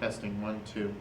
Testing 1, 2.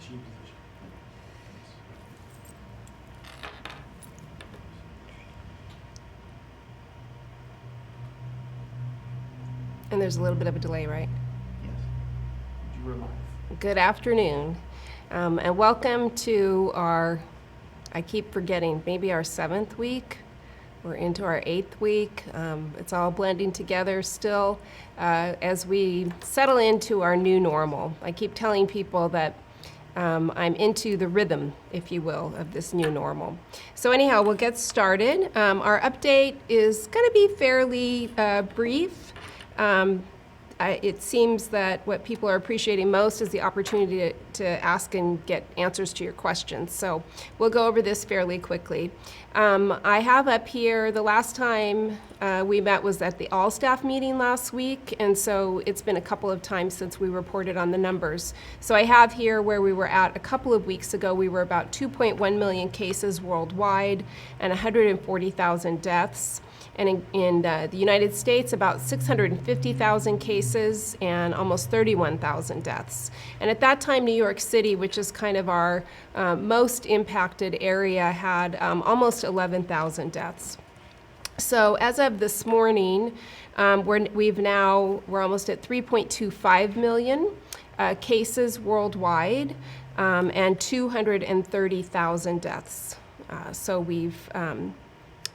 Chief position. And there's a little bit of a delay, right? Yes. You were live. Good afternoon, and welcome to our, I keep forgetting, maybe our 7th week. We're into our 8th week. It's all blending together still as we settle into our new normal. I keep telling people that I'm into the rhythm, if you will, of this new normal. So anyhow, we'll get started. Our update is going to be fairly brief. It seems that what people are appreciating most is the opportunity to ask and get answers to your questions. So we'll go over this fairly quickly. I have up here, the last time we met was at the all-staff meeting last week, and so it's been a couple of times since we reported on the numbers. So I have here where we were at a couple of weeks ago. We were about 2.1 million cases worldwide and 140,000 deaths. And in the United States, about 650,000 cases and almost 31,000 deaths. And at that time, New York City, which is kind of our most impacted area, had almost 11,000 deaths. So as of this morning, we're almost at 3.25 million cases worldwide and 230,000 deaths. So we've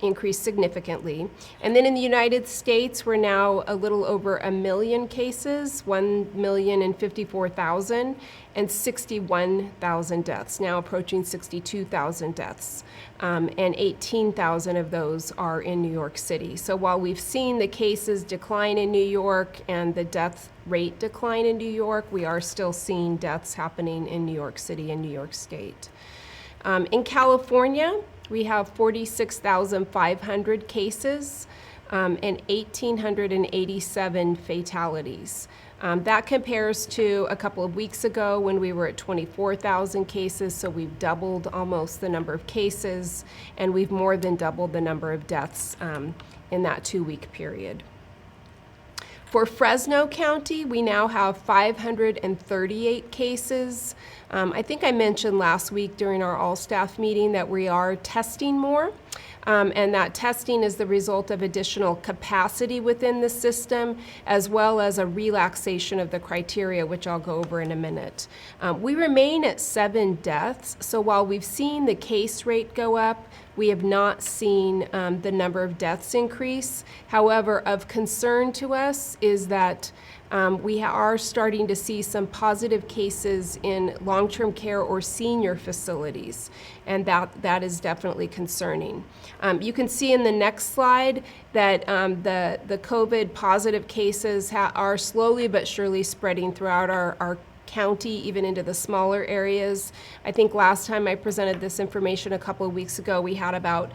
increased significantly. And then in the United States, we're now a little over 1 million cases, 1,054,000, and 61,000 deaths, now approaching 62,000 deaths. And 18,000 of those are in New York City. So while we've seen the cases decline in New York and the death rate decline in New York, we are still seeing deaths happening in New York City and New York State. In California, we have 46,500 cases and 1,887 fatalities. That compares to a couple of weeks ago when we were at 24,000 cases, so we've doubled almost the number of cases, and we've more than doubled the number of deaths in that 2-week period. For Fresno County, we now have 538 cases. I think I mentioned last week during our all-staff meeting that we are testing more, and that testing is the result of additional capacity within the system, as well as a relaxation of the criteria, which I'll go over in a minute. We remain at 7 deaths, so while we've seen the case rate go up, we have not seen the number of deaths increase. However, of concern to us is that we are starting to see some positive cases in long-term care or senior facilities, and that is definitely concerning. You can see in the next slide that the COVID positive cases are slowly but surely spreading throughout our county, even into the smaller areas. I think last time I presented this information a couple of weeks ago, we had about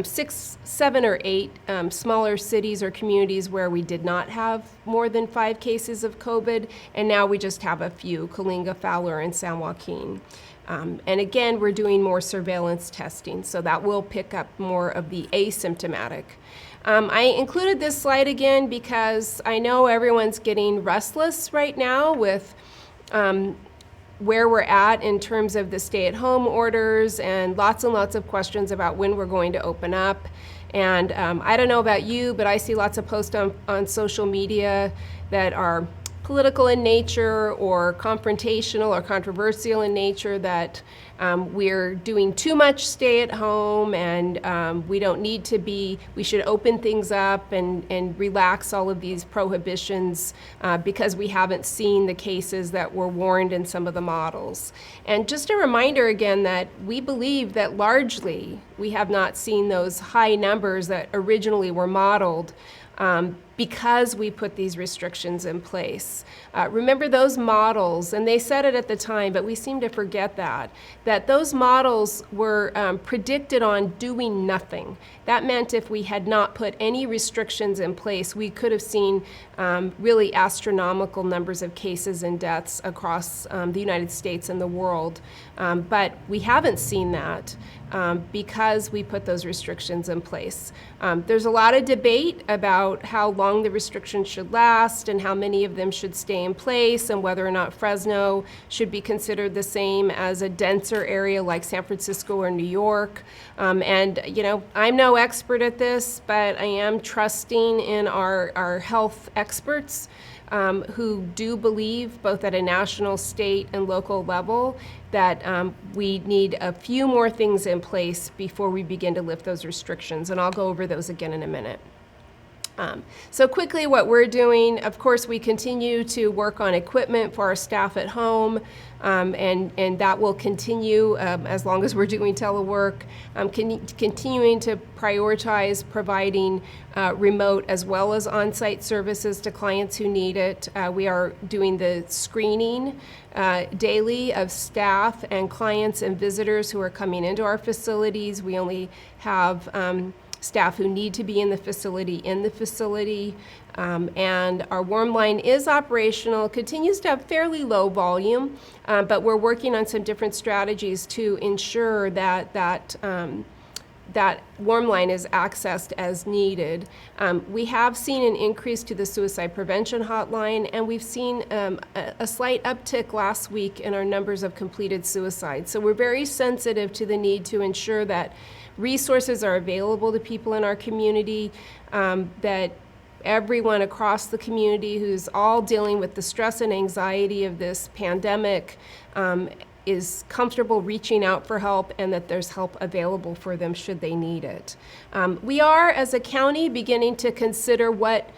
6, 7, or 8 smaller cities or communities where we did not have more than 5 cases of COVID, and now we just have a few, Coalinga, Fowler, and San Joaquin. And again, we're doing more surveillance testing, so that will pick up more of the asymptomatic. I included this slide again because I know everyone's getting restless right now with where we're at in terms of the stay-at-home orders and lots of questions about when we're going to open up. And I don't know about you, but I see lots of posts on social media that are political in nature or confrontational or controversial in nature, that we're doing too much stay at home and we don't need to be, we should open things up and relax all of these prohibitions because we haven't seen the cases that were warned in some of the models. And just a reminder again that we believe that largely we have not seen those high numbers that originally were modeled because we put these restrictions in place. Remember those models, and they said it at the time, but we seem to forget that those models were predicted on doing nothing. That meant if we had not put any restrictions in place, we could have seen really astronomical numbers of cases and deaths across the United States and the world. But we haven't seen that. because we put those restrictions in place. There's a lot of debate about how long the restrictions should last and how many of them should stay in place and whether or not Fresno should be considered the same as a denser area like San Francisco or New York. And, you know, I'm no expert at this, but I am trusting in our health experts who do believe, both at a national, state, and local level, that we need a few more things in place before we begin to lift those restrictions. And I'll go over those again in a minute. So quickly, what we're doing, of course, we continue to work on equipment for our staff at home, and that will continue as long as we're doing telework. Continuing to prioritize providing remote as well as on-site services to clients who need it. We are doing the screening daily of staff and clients and visitors who are coming into our facilities. We only have staff who need to be in the facility, and our warm line is operational, continues to have fairly low volume, but we're working on some different strategies to ensure that that warm line is accessed as needed. We have seen an increase to the suicide prevention hotline, and we've seen a slight uptick last week in our numbers of completed suicides. So we're very sensitive to the need to ensure that resources are available to people in our community, that everyone across the community who's all dealing with the stress and anxiety of this pandemic is comfortable reaching out for help, and that there's help available for them should they need it. We are, as a county, beginning to consider what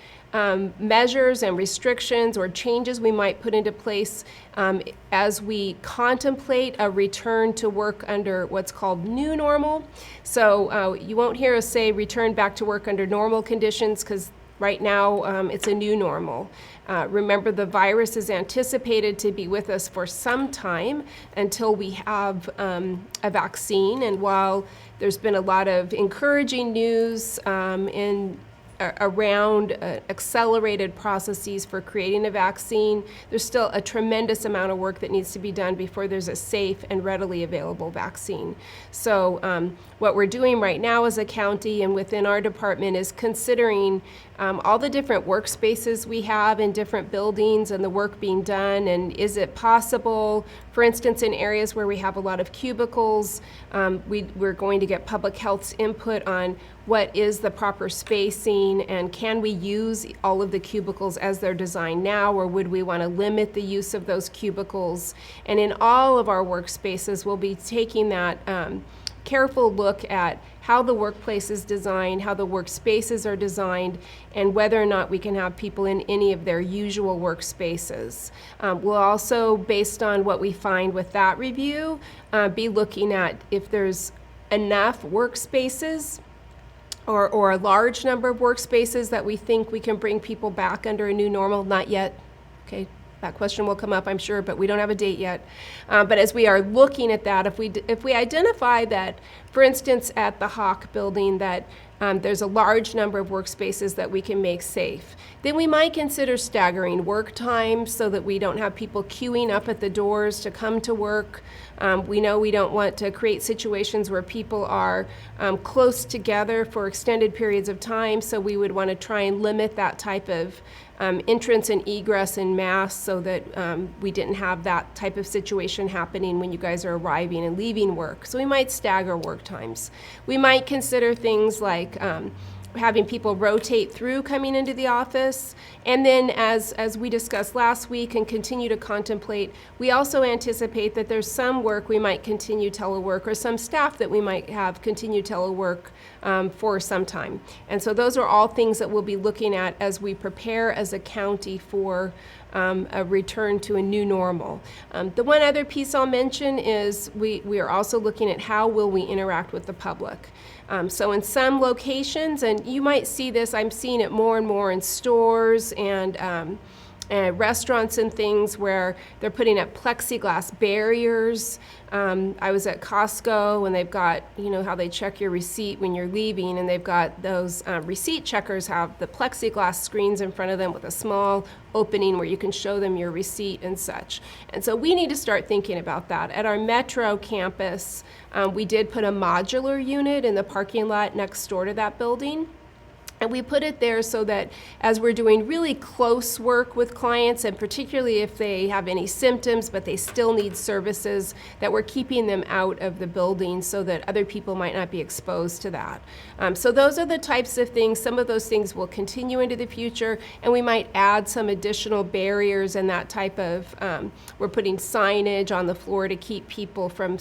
measures and restrictions or changes we might put into place as we contemplate a return to work under what's called new normal. So you won't hear us say return back to work under normal conditions, because right now it's a new normal. Remember, the virus is anticipated to be with us for some time until we have a vaccine. And while there's been a lot of encouraging news around accelerated processes for creating a vaccine, there's still a tremendous amount of work that needs to be done before there's a safe and readily available vaccine. So what we're doing right now as a county and within our department is considering all the different workspaces we have in different buildings and the work being done, and is it possible, for instance, in areas where we have a lot of cubicles, we're going to get public health's input on what is the proper spacing, and can we use all of the cubicles as they're designed now, or would we want to limit the use of those cubicles? And in all of our workspaces, we'll be taking that careful look at how the workplace is designed, how the workspaces are designed, and whether or not we can have people in any of their usual workspaces. We'll also, based on what we find with that review, be looking at if there's enough workspaces or a large number of workspaces that we think we can bring people back under a new normal. Not yet. Okay. That question will come up, I'm sure, but we don't have a date yet. But as we are looking at that, if we identify that, for instance, at the Hawk building, that there's a large number of workspaces that we can make safe, then we might consider staggering work times so that we don't have people queuing up at the doors to come to work. We know we don't want to create situations where people are close together for extended periods of time, so we would want to try and limit that type of entrance and egress in mass so that we didn't have that type of situation happening when you guys are arriving and leaving work. So we might stagger work times. We might consider things like having people rotate through coming into the office. And then as we discussed last week and continue to contemplate, we also anticipate that there's some work we might continue telework, or some staff that we might have continue telework for some time. And so those are all things that we'll be looking at as we prepare as a county for a return to a new normal. The one other piece I'll mention is we are also looking at how will we interact with the public. So in some locations, and you might see this, I'm seeing it more and more in stores and restaurants and things where they're putting up plexiglass barriers. I was at Costco and they've got, you know, how they check your receipt when you're leaving, and they've got those receipt checkers have the plexiglass screens in front of them with a small opening where you can show them your receipt and such. And so we need to start thinking about that. At our Metro campus, we did put a modular unit in the parking lot next door to that building. And we put it there so that as we're doing really close work with clients, and particularly if they have any symptoms but they still need services, that we're keeping them out of the building so that other people might not be exposed to that. So those are the types of things. Some of those things will continue into the future, and we might add some additional barriers and that type of, we're putting signage on the floor to keep people from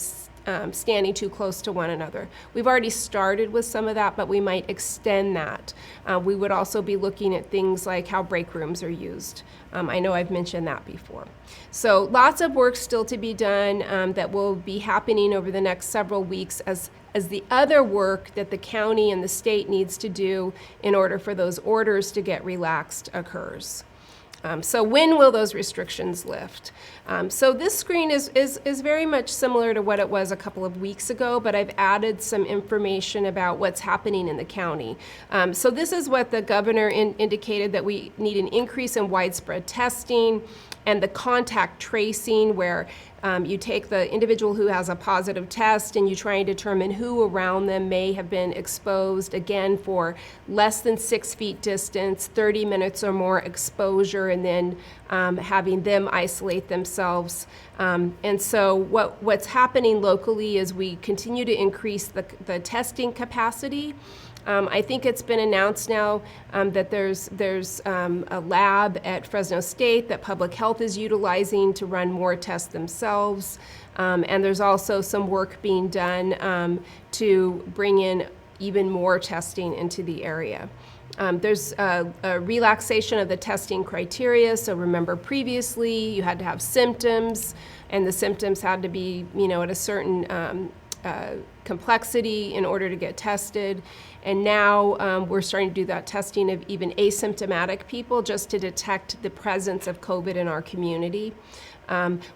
standing too close to one another. We've already started with some of that, but we might extend that. We would also be looking at things like how break rooms are used. I know I've mentioned that before. So lots of work still to be done that will be happening over the next several weeks as the other work that the county and the state needs to do in order for those orders to get relaxed occurs. So when will those restrictions lift? So this screen is very much similar to what it was a couple of weeks ago, but I've added some information about what's happening in the county. So this is what the governor indicated, that we need an increase in widespread testing and the contact tracing, where you take the individual who has a positive test and you try and determine who around them may have been exposed, again, for less than 6 feet distance, 30 minutes or more exposure, and then having them isolate themselves. And so what's happening locally is we continue to increase the testing capacity. I think it's been announced now that there's a lab at Fresno State that public health is utilizing to run more tests themselves. And there's also some work being done to bring in even more testing into the area. There's a relaxation of the testing criteria. So remember, previously you had to have symptoms, and the symptoms had to be, you know, at a certain complexity in order to get tested. And now we're starting to do that testing of even asymptomatic people just to detect the presence of COVID in our community.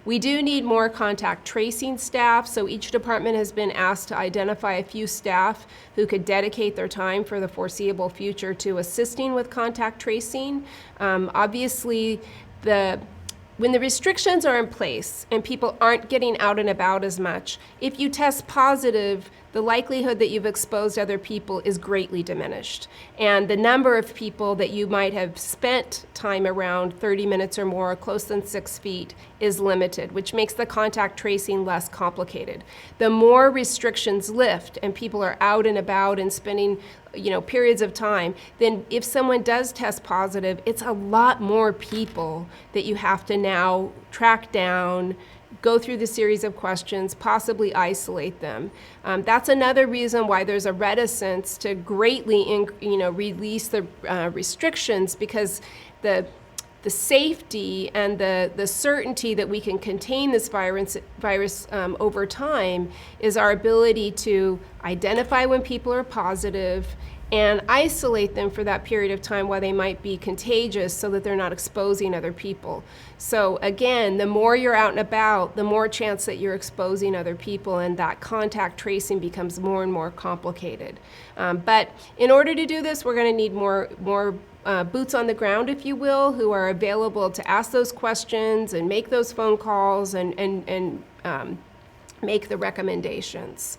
We do need more contact tracing staff, so each department has been asked to identify a few staff who could dedicate their time for the foreseeable future to assisting with contact tracing. Obviously, when the restrictions are in place and people aren't getting out and about as much, if you test positive, the likelihood that you've exposed other people is greatly diminished. And the number of people that you might have spent time around 30 minutes or more, close than 6 feet, is limited, which makes the contact tracing less complicated. The more restrictions lift and people are out and about and spending, you know, periods of time, then if someone does test positive, it's a lot more people that you have to now track down, go through the series of questions, possibly isolate them. That's another reason why there's a reticence to greatly, release the restrictions, because the safety and the certainty that we can contain this virus over time is our ability to identify when people are positive and isolate them for that period of time while they might be contagious so that they're not exposing other people. So again, the more you're out and about, the more chance that you're exposing other people, and that contact tracing becomes more and more complicated. But in order to do this, we're going to need more boots on the ground, if you will, who are available to ask those questions and make those phone calls and make the recommendations.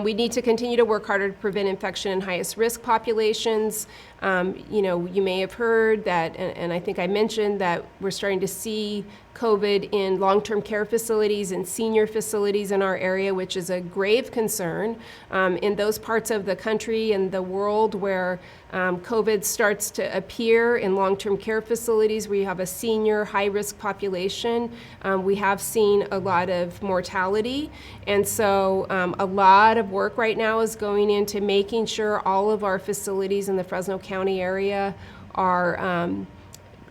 We need to continue to work harder to prevent infection in highest risk populations. You may have heard that, and I think I mentioned that we're starting to see COVID in long-term care facilities and senior facilities in our area, which is a grave concern. In those parts of the country and the world where COVID starts to appear in long-term care facilities where you have a senior high-risk population, we have seen a lot of mortality. And so a lot of work right now is going into making sure all of our facilities in the Fresno County area are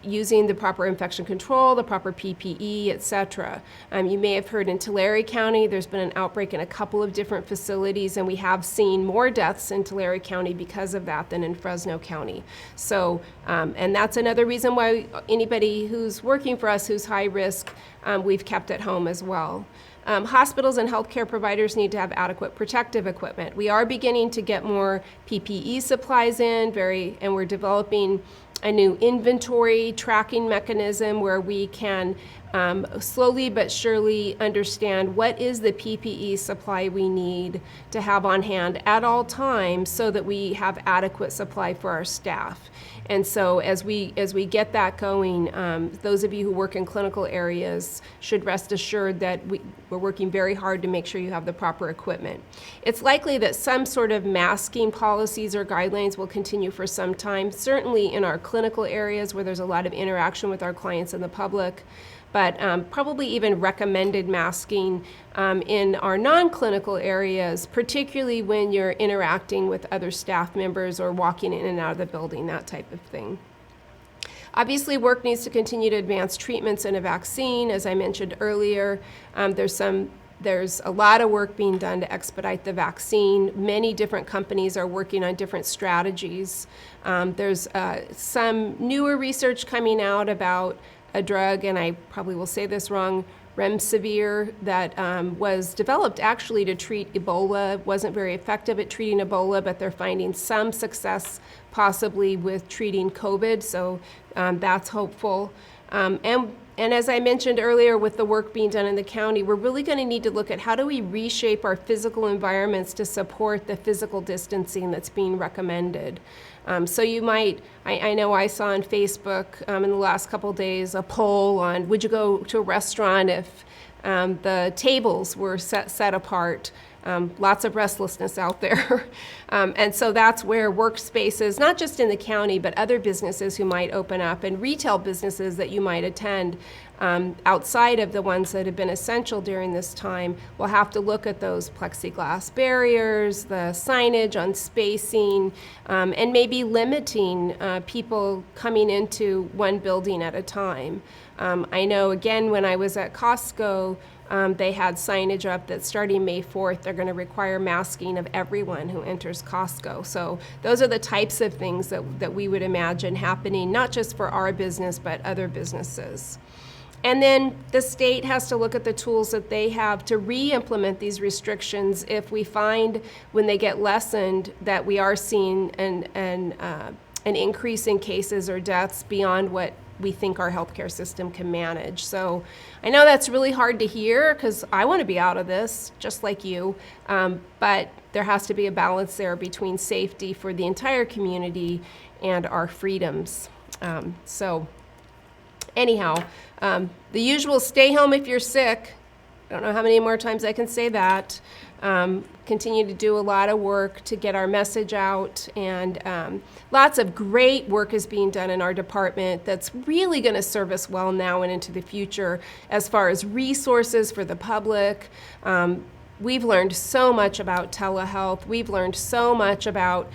using the proper infection control, the proper PPE, et cetera. You may have heard in Tulare County, there's been an outbreak in a couple of different facilities, and we have seen more deaths in Tulare County because of that than in Fresno County. So, and that's another reason why anybody who's working for us who's high risk, we've kept at home as well. Hospitals and healthcare providers need to have adequate protective equipment. We are beginning to get more PPE supplies in, and we're developing a new inventory tracking mechanism where we can slowly but surely understand what is the PPE supply we need to have on hand at all times so that we have adequate supply for our staff. And so as we get that going, those of you who work in clinical areas should rest assured that we're working very hard to make sure you have the proper equipment. It's likely that some sort of masking policies or guidelines will continue for some time, certainly in our clinical areas where there's a lot of interaction with our clients and the public, but probably even recommended masking in our non-clinical areas, particularly when you're interacting with other staff members or walking in and out of the building, that type of thing. Obviously, work needs to continue to advance treatments and a vaccine. As I mentioned earlier, there's a lot of work being done to expedite the vaccine. Many different companies are working on different strategies. There's some newer research coming out about a drug, and I probably will say this wrong, remdesivir, that was developed actually to treat Ebola. Wasn't very effective at treating Ebola, but they're finding some success possibly with treating COVID, so that's hopeful. And as I mentioned earlier, with the work being done in the county, we're really going to need to look at how do we reshape our physical environments to support the physical distancing that's being recommended. So you might, I know I saw on Facebook in the last couple days a poll on would you go to a restaurant if the tables were set apart. Lots of restlessness out there. And so that's where workspaces, not just in the county, but other businesses who might open up and retail businesses that you might attend outside of the ones that have been essential during this time, will have to look at those plexiglass barriers, the signage on spacing, and maybe limiting people coming into one building at a time. I know, again, when I was at Costco, they had signage up that starting May 4th, they're going to require masking of everyone who enters Costco. So those are the types of things that we would imagine happening, not just for our business, but other businesses. And then the state has to look at the tools that they have to re-implement these restrictions if we find when they get lessened that we are seeing an increase in cases or deaths beyond what we think our healthcare system can manage. So I know that's really hard to hear because I want to be out of this, just like you, but there has to be a balance there between safety for the entire community and our freedoms. So anyhow, the usual stay home if you're sick. I don't know how many more times I can say that. Continue to do a lot of work to get our message out, and lots of great work is being done in our department that's really going to serve us well now and into the future as far as resources for the public. We've learned so much about telehealth. We've learned so much about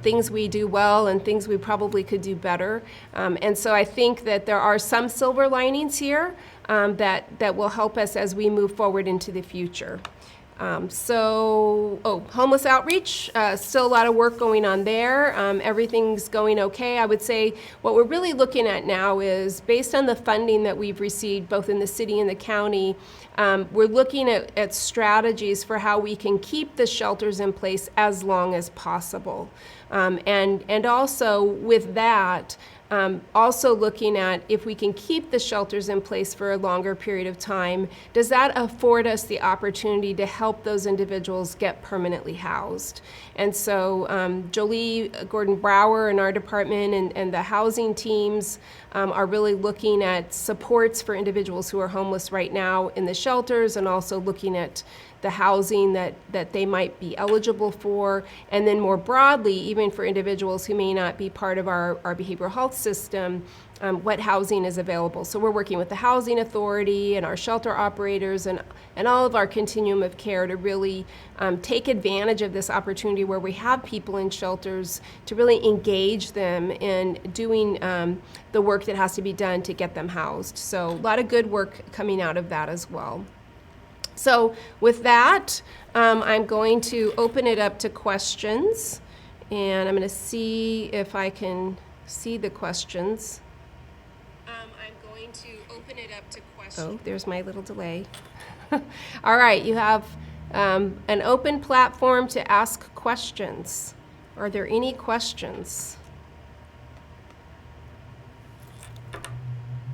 things we do well and things we probably could do better. And so I think that there are some silver linings here that will help us as we move forward into the future. Homeless outreach, still a lot of work going on there. Everything's going okay. I would say what we're really looking at now is, based on the funding that we've received both in the city and the county, we're looking at strategies for how we can keep the shelters in place as long as possible. And also with that, also looking at if we can keep the shelters in place for a longer period of time, does that afford us the opportunity to help those individuals get permanently housed? And so Jolie Gordon-Brower in our department and the housing teams are really looking at supports for individuals who are homeless right now in the shelters, and also looking at the housing that they might be eligible for, and then more broadly, even for individuals who may not be part of our behavioral health system, what housing is available. So we're working with the Housing Authority and our shelter operators and and all of our continuum of care to really take advantage of this opportunity where we have people in shelters to really engage them in doing the work that has to be done to get them housed. So a lot of good work coming out of that as well. So with that, I'm going to open it up to questions, and I'm going to see if I can see the questions. I'm going to open it up to questions. Oh, there's my little delay. All right, you have an open platform to ask questions. Are there any questions?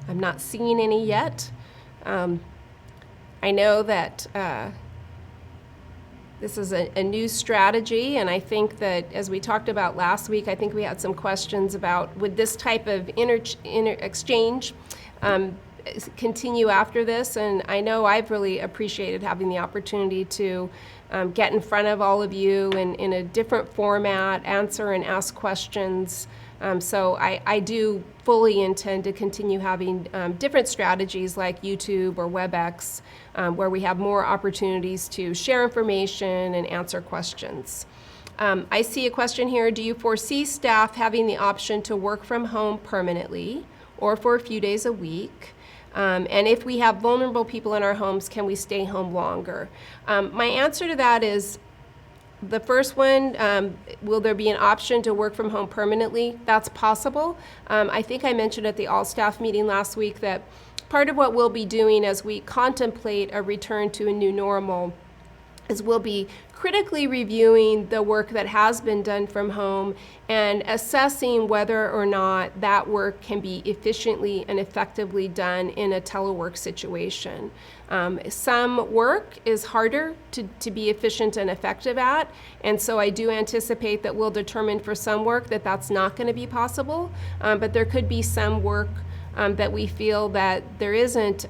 I'm not seeing any yet. I know that this is a new strategy, and I think that as we talked about last week, I think we had some questions about would this type of exchange continue after this, and I know I've really appreciated having the opportunity to get in front of all of you in a different format, answer and ask questions. So I do fully intend to continue having different strategies like YouTube or WebEx, where we have more opportunities to share information and answer questions. I see a question here. Do you foresee staff having the option to work from home permanently or for a few days a week? And if we have vulnerable people in our homes, can we stay home longer? My answer to that is the first one, will there be an option to work from home permanently? That's possible. I think I mentioned at the all-staff meeting last week that part of what we'll be doing as we contemplate a return to a new normal is we'll be critically reviewing the work that has been done from home and assessing whether or not that work can be efficiently and effectively done in a telework situation. Some work is harder to be efficient and effective at, and so I do anticipate that we'll determine for some work that that's not going to be possible, but there could be some work that we feel that there isn't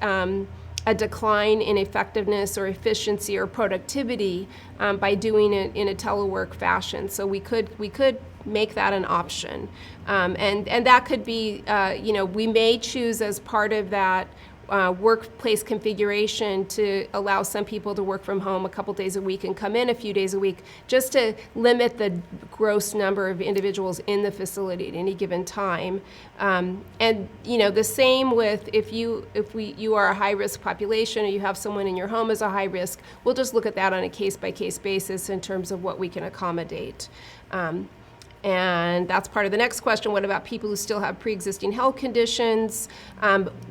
a decline in effectiveness or efficiency or productivity by doing it in a telework fashion. So we could make that an option, and that could be, we may choose as part of that workplace configuration to allow some people to work from home a couple days a week and come in a few days a week, just to limit the gross number of individuals in the facility at any given time. And the same with if you are a high-risk population or you have someone in your home as a high risk, we'll just look at that on a case-by-case basis in terms of what we can accommodate. And that's part of the next question. What about people who still have pre-existing health conditions?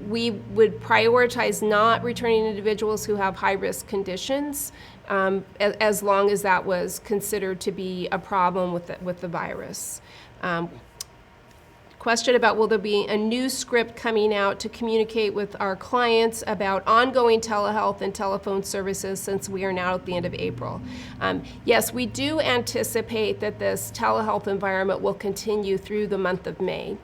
We would prioritize not returning individuals who have high-risk conditions as long as that was considered to be a problem with the virus. Question about will there be a new script coming out to communicate with our clients about ongoing telehealth and telephone services since we are now at the end of April. Yes, we do anticipate that this telehealth environment will continue through the month of May.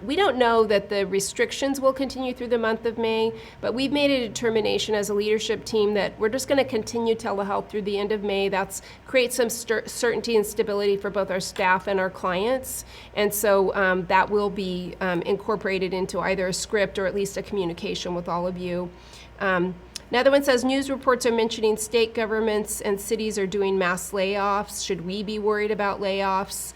We don't know that the restrictions will continue through the month of May, but we've made a determination as a leadership team that we're just going to continue telehealth through the end of May. That's create some certainty and stability for both our staff and our clients, and so that will be incorporated into either a script or at least a communication with all of you. Another one says, news reports are mentioning state governments and cities are doing mass layoffs. Should we be worried about layoffs?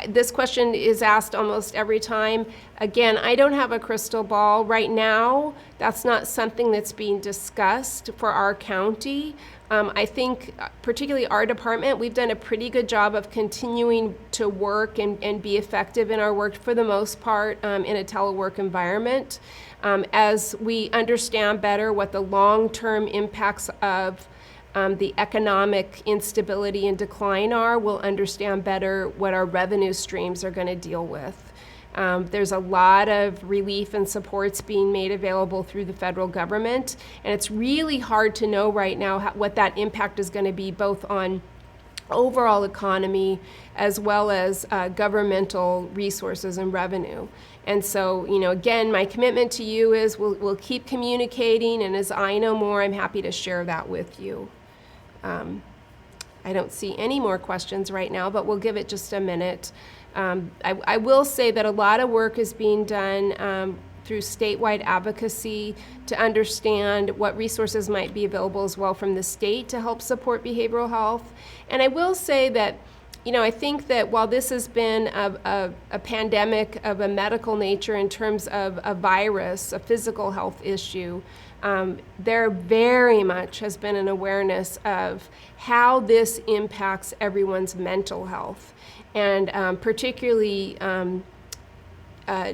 This question is asked almost every time. Again, I don't have a crystal ball. Right now, that's not something that's being discussed for our county. I think particularly our department, we've done a pretty good job of continuing to work and be effective in our work for the most part in a telework environment. As we understand better what the long-term impacts of the economic instability and decline are, we'll understand better what our revenue streams are going to deal with. There's a lot of relief and supports being made available through the federal government, and it's really hard to know right now what that impact is going to be both on overall economy as well as governmental resources and revenue. And so, again, my commitment to you is we'll keep communicating, and as I know more, I'm happy to share that with you. I don't see any more questions right now, but we'll give it just a minute. I will say that a lot of work is being done through statewide advocacy to understand what resources might be available as well from the state to help support behavioral health. And I will say that, you know, I think that while this has been a pandemic of a medical nature in terms of a virus, a physical health issue, there very much has been an awareness of how this impacts everyone's mental health, and particularly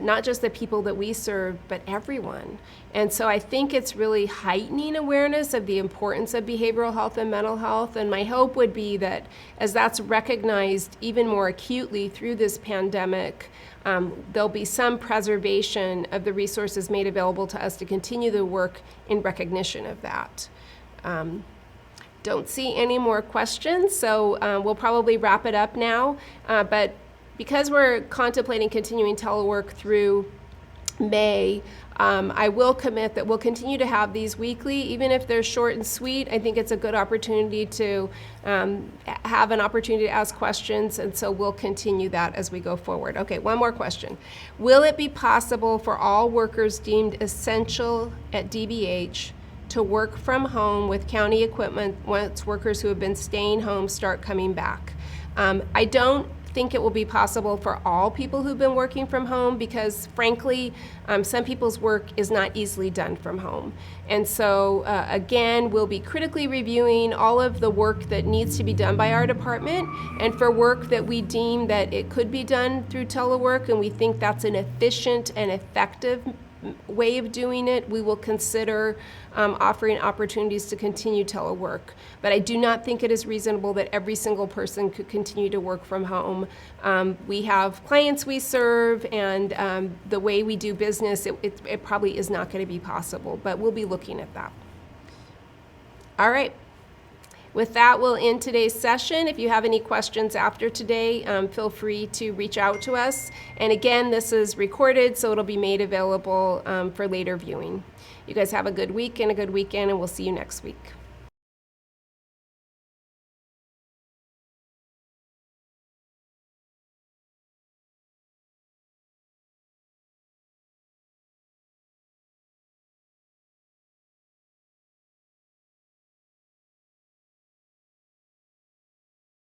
not just the people that we serve, but everyone. And so I think it's really heightening awareness of the importance of behavioral health and mental health. And my hope would be that as that's recognized even more acutely through this pandemic, there'll be some preservation of the resources made available to us to continue the work in recognition of that. Don't see any more questions, so we'll probably wrap it up now. But because we're contemplating continuing telework through May, I will commit that we'll continue to have these weekly, even if they're short and sweet. I think it's a good opportunity to have an opportunity to ask questions, and so we'll continue that as we go forward. Okay, one more question. Will it be possible for all workers deemed essential at DBH to work from home with county equipment once workers who have been staying home start coming back? I don't think it will be possible for all people who've been working from home because, frankly, some people's work is not easily done from home. And so, again, we'll be critically reviewing all of the work that needs to be done by our department, and for work that we deem that it could be done through telework and we think that's an efficient and effective way of doing it, we will consider offering opportunities to continue telework. But I do not think it is reasonable that every single person could continue to work from home. We have clients we serve, and the way we do business, it probably is not going to be possible, but we'll be looking at that. All right. With that, we'll end today's session. If you have any questions after today, feel free to reach out to us. And again, this is recorded, so it'll be made available for later viewing. You guys have a good week and a good weekend, and we'll see you next week.